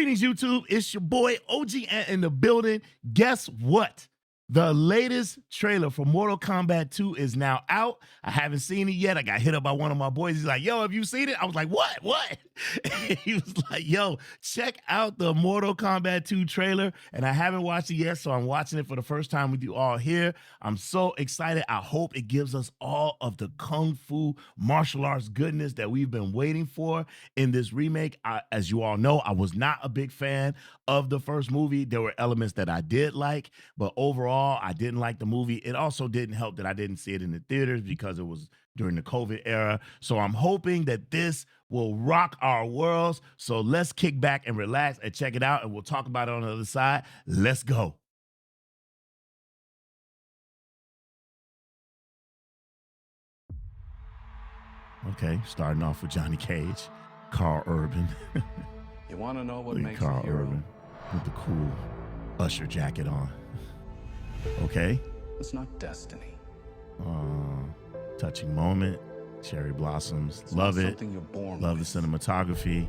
Greetings, YouTube. It's your boy OG Ant in the building. Guess what? The latest trailer for Mortal Kombat 2 is now out. I haven't seen it yet. I got hit up by one of my boys. He's like, yo, have you seen it? I was like, what? What? He was like, yo, check out the Mortal Kombat 2 trailer. And I haven't watched it yet, so I'm watching it for the first time with you all here. I'm so excited. I hope it gives us all of the Kung Fu martial arts goodness that we've been waiting for in this remake. As you all know, I was not a big fan of the first movie. There were elements that I did like, but overall, I didn't like the movie. It also didn't help that I didn't see it in the theaters because it was during the COVID era. So I'm hoping that this will rock our worlds. So let's kick back and relax and check it out, and we'll talk about it on the other side. Let's go. Okay, starting off with Johnny Cage, Carl Urban. You want to know what makes Carl a hero? Urban with the cool Usher jacket on. Okay. It's not destiny. Touching moment, cherry blossoms. It's Love not it. something you're born Love with. the cinematography.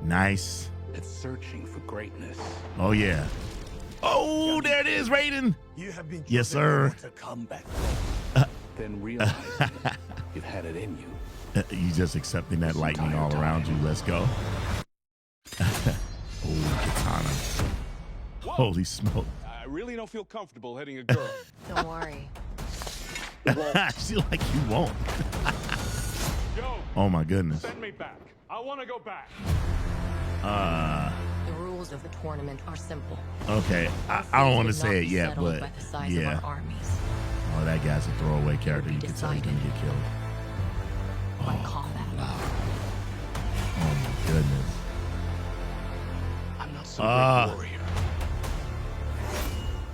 Nice. It's searching for greatness. Oh yeah. Oh, there it is, Raiden. You have been Yes, sir. to come back. Then realize you've had it in you. You just accepting that lightning all around you. Let's go. Oh, katana. Holy smoke. I really don't feel comfortable hitting a girl. Don't worry. She like you won't. Yo, Oh my goodness. send me back. I want to go back. The rules of the tournament are simple. Okay. I don't want to say it yet, but by the size of yeah. our armies. Oh, that guy's a throwaway character. You can tell he's gonna Decided. get killed. By combat. Wow. Oh my goodness. I'm not some great warrior.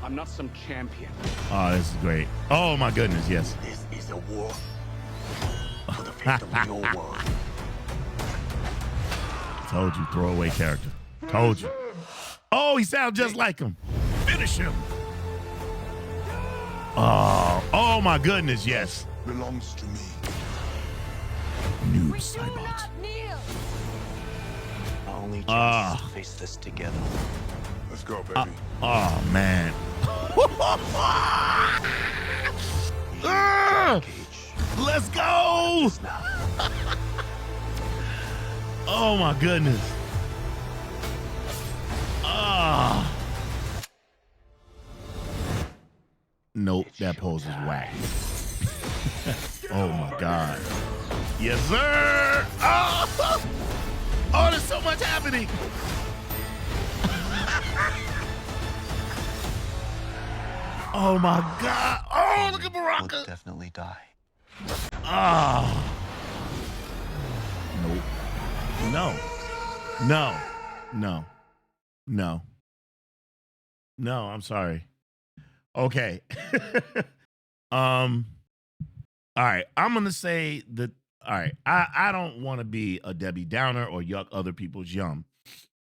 I'm not some champion. Oh, this is great. Oh my goodness, yes. This is a war for the fate of your world. Told you, throwaway character. Told you. Oh, he sounds just like him. Finish him. Oh my goodness, yes. Belongs to me. Noob Cybot. Our only chance is to face this together. Let's go, baby. Oh man. Let's go. Oh my goodness. Nope, that pose is whack. Oh my God. Yes, sir. Oh, there's so much happening. Oh my God. Oh, look at Will Baraka. definitely die. Nope. No. No. No. No. No, I'm sorry. Okay. All right. I'm gonna say that. All right. I don't want to be a Debbie Downer or yuck other people's yum.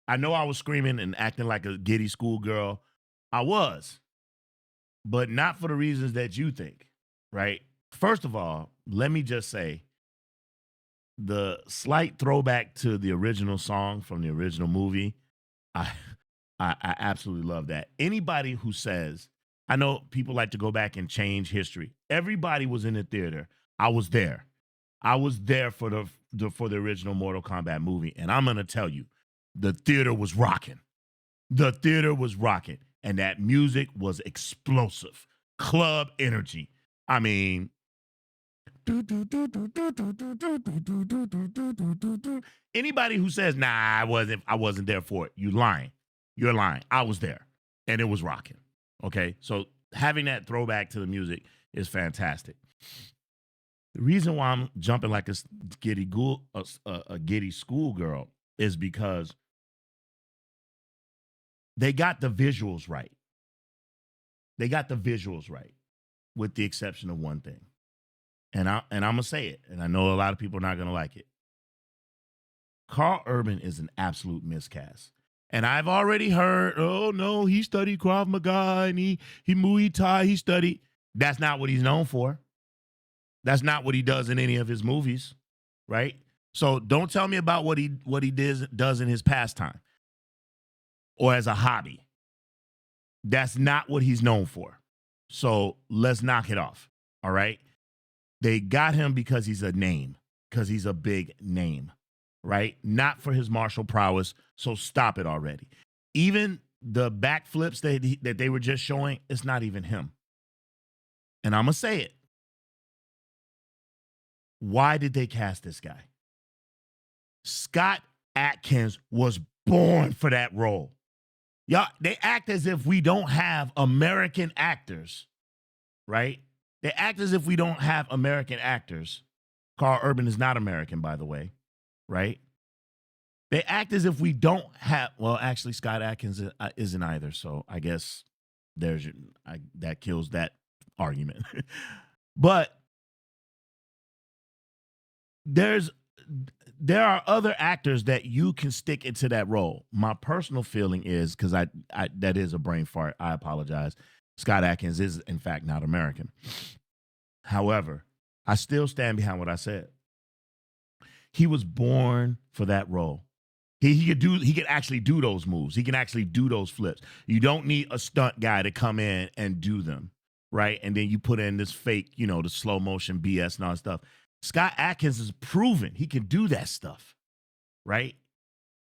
I know I was screaming and acting like a giddy schoolgirl. I was, but not for the reasons that you think, right? First of all, let me just say the slight throwback to the original song from the original movie. I absolutely love that. Anybody who says, I know people like to go back and change history. Everybody was in the theater. I was there. I was there for the original Mortal Kombat movie, and I'm gonna tell you, the theater was rocking. The theater was rocking, and that music was explosive. Club energy. I mean, anybody who says, nah, I wasn't there for it, you lying. You're lying. I was there, and it was rocking. Okay, so having that throwback to the music is fantastic. The reason why I'm jumping like a giddy schoolgirl is because they got the visuals right. They got the visuals right, with the exception of one thing. And I'm gonna say it, and I know a lot of people are not gonna like it. Carl Urban is an absolute miscast. And I've already heard, oh no, he studied Krav Maga and he Muay Thai, he studied. That's not what he's known for. That's not what he does in any of his movies, right? So don't tell me about what he does in his pastime. or as a hobby. That's not what he's known for. So let's knock it off. All right. They got him because he's a name, because he's a big name, right? Not for his martial prowess. So stop it already. Even the backflips that they were just showing, it's not even him. And I'm going to say it. Why did they cast this guy? Scott Adkins was born for that role. Y'all, they act as if we don't have American actors, right? They act as if we don't have American actors. Carl Urban is not American, by the way, right? They act as if we don't have, well, actually, Scott Adkins isn't either, so I guess that kills that argument. But there are other actors that you can stick into that role. My personal feeling is, because I that is a brain fart, I apologize. Scott Adkins is, in fact, not American. However, I still stand behind what I said. He was born for that role. He could actually do those moves. He can actually do those flips. You don't need a stunt guy to come in and do them, right? And then you put in this fake, the slow motion BS and all that stuff. Scott Adkins is proven he can do that stuff, right?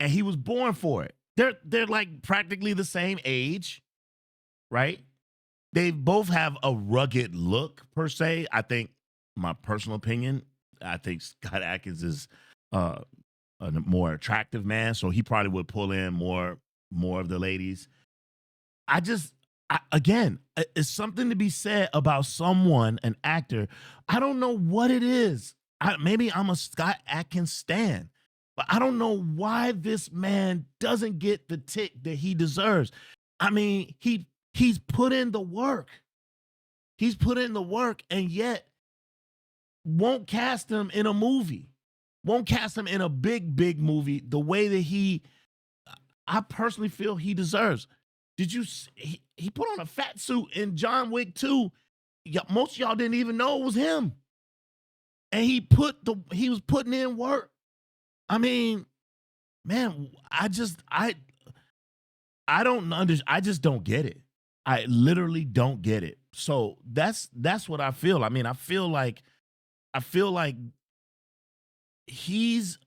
And he was born for it. They're like practically the same age, right? They both have a rugged look, per se. I think, my personal opinion, I think Scott Adkins is a more attractive man, so he probably would pull in more of the ladies. Again, it's something to be said about someone, an actor. I don't know what it is. Maybe I'm a Scott Adkins stan, but I don't know why this man doesn't get the tick that he deserves. I mean, he's put in the work. He's put in the work, and yet won't cast him in a movie. Won't cast him in a big movie the way that I personally feel he deserves. Did you see, he put on a fat suit in John Wick 2. Most of y'all didn't even know it was him. And he was putting in work. I mean, man, I just don't get it. I literally don't get it. So that's what I feel. I mean, I feel like he's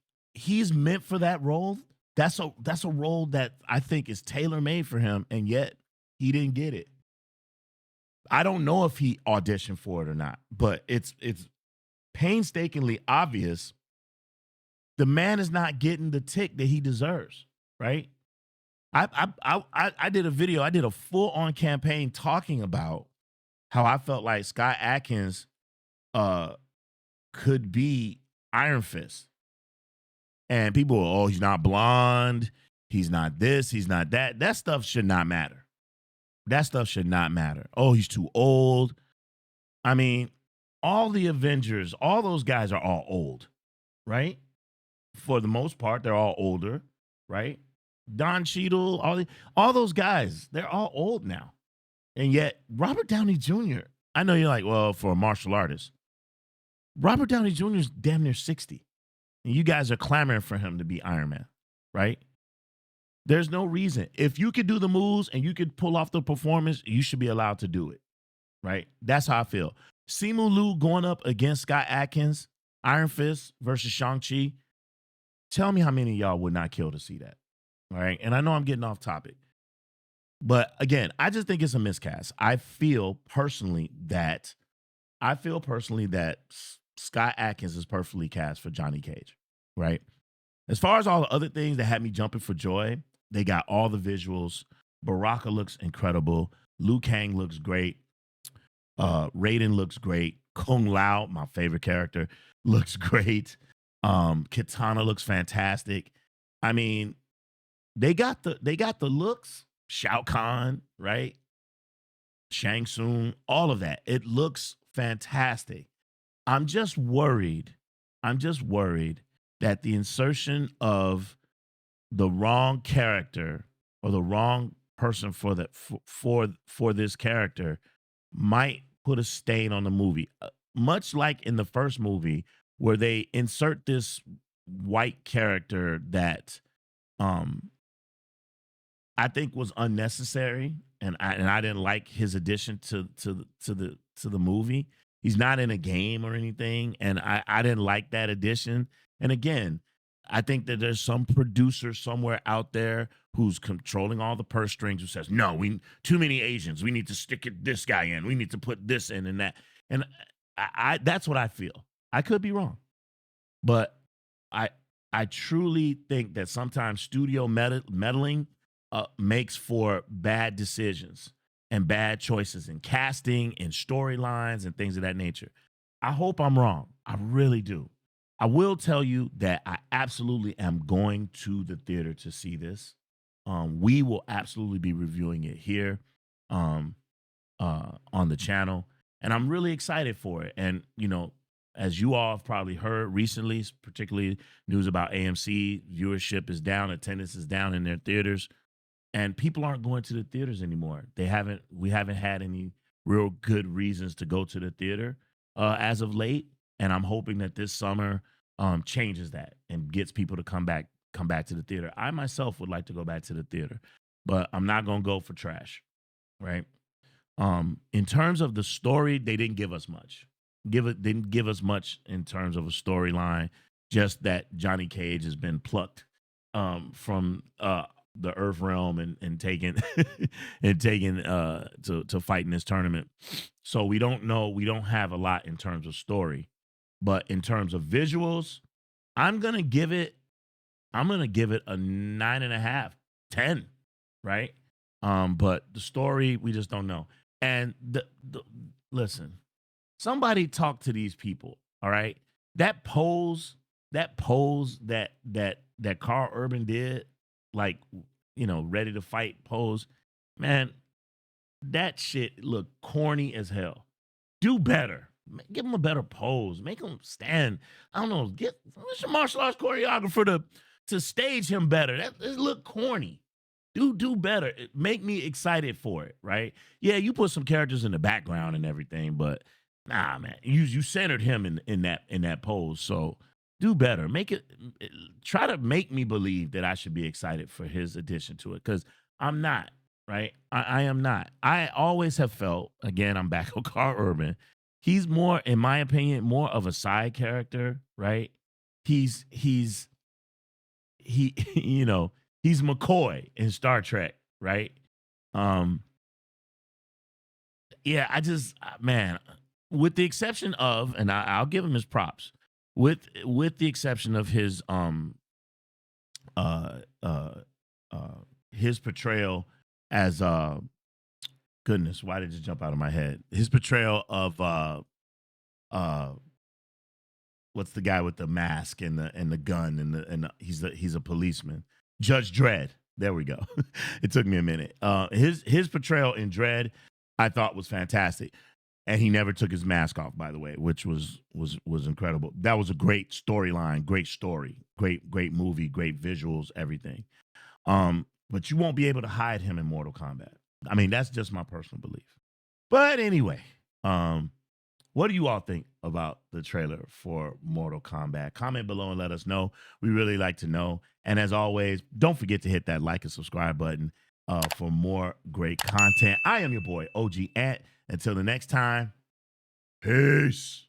meant for that role. That's a role that I think is tailor-made for him, and yet he didn't get it. I don't know if he auditioned for it or not, but it's painstakingly obvious the man is not getting the tick that he deserves, right? I did a video, I did a full-on campaign talking about how I felt like Scott Adkins could be Iron Fist. And people were, he's not blonde, he's not this, he's not that. That stuff should not matter. That stuff should not matter. Oh, he's too old. I mean, all the Avengers, all those guys are all old, right? For the most part, they're all older, right? Don Cheadle, all those guys, they're all old now. And yet, Robert Downey Jr., I know you're like, well, for a martial artist, Robert Downey Jr. is damn near 60. And you guys are clamoring for him to be Iron Man, right? There's no reason. If you could do the moves and you could pull off the performance, you should be allowed to do it, right? That's how I feel. Simu Liu going up against Scott Adkins, Iron Fist versus Shang-Chi. Tell me how many of y'all would not kill to see that, all right? And I know I'm getting off topic. But again, I just think it's a miscast. I feel personally that Scott Adkins is perfectly cast for Johnny Cage, right? As far as all the other things that had me jumping for joy, they got all the visuals. Baraka looks incredible. Liu Kang looks great. Raiden looks great. Kung Lao, my favorite character, looks great. Kitana looks fantastic. I mean, they got the looks. Shao Kahn, right? Shang Tsung, all of that. It looks fantastic. I'm just worried that the insertion of the wrong character or the wrong person for this character might put a stain on the movie. Much like in the first movie where they insert this white character that I think was unnecessary, and I didn't like his addition to the movie. He's not in a game or anything, and I didn't like that addition. And again, I think that there's some producer somewhere out there who's controlling all the purse strings who says, "No, we too many Asians. We need to this guy in. We need to put this in and that." And I that's what I feel. I could be wrong, but I I truly think that sometimes studio meddling makes for bad decisions and bad choices in casting and storylines and things of that nature. I hope I'm wrong. I really do. I will tell you that I absolutely am going to the theater to see this. We will absolutely be reviewing it here um, on the channel, and I'm really excited for it. And as you all have probably heard recently, particularly news about AMC, viewership is down, attendance is down in their theaters, and people aren't going to the theaters anymore. We haven't had any real good reasons to go to the theater as of late, and I'm hoping that this summer changes that and gets people to come back to the theater. I myself would like to go back to the theater, but I'm not going to go for trash, right? In terms of the story, they didn't give us much. Didn't give us much in terms of a storyline. Just that Johnny Cage has been plucked from the Earth realm and taken to fight in this tournament. So we don't know. We don't have a lot in terms of story, but in terms of visuals, I'm gonna give it a 9.5, 10, right? But the story, we just don't know. And listen, somebody talk to these people, all right? That pose that Carl Urban did, like, ready to fight pose, man, that shit looked corny as hell. Do better. Give him a better pose. Make him stand. I don't know. Get your martial arts choreographer to stage him better. That it look corny. Do better. Make me excited for it, right? Yeah, you put some characters in the background and everything, but nah, man. You centered him in that pose. So do better. Try to make me believe that I should be excited for his addition to it, because I'm not, right? I am not. I always have felt, again, I'm back on Carl Urban. He's more, in my opinion, more of a side character, right? He's he's McCoy in Star Trek, right? Yeah, man, with the exception of, and I'll give him his props, with the exception of his portrayal as goodness, why did it jump out of my head? His portrayal of what's the guy with the mask and the gun and he's a policeman. Judge Dredd. There we go. It took me a minute. His portrayal in Dredd, I thought, was fantastic. And he never took his mask off, by the way, which was incredible. That was a great storyline, great story, great movie, great visuals, everything. But you won't be able to hide him in Mortal Kombat. I mean, that's just my personal belief. But anyway, what do you all think about the trailer for Mortal Kombat? Comment below and let us know. We really like to know. And as always, don't forget to hit that like and subscribe button for more great content. I am your boy, OG Ant. Until the next time, peace.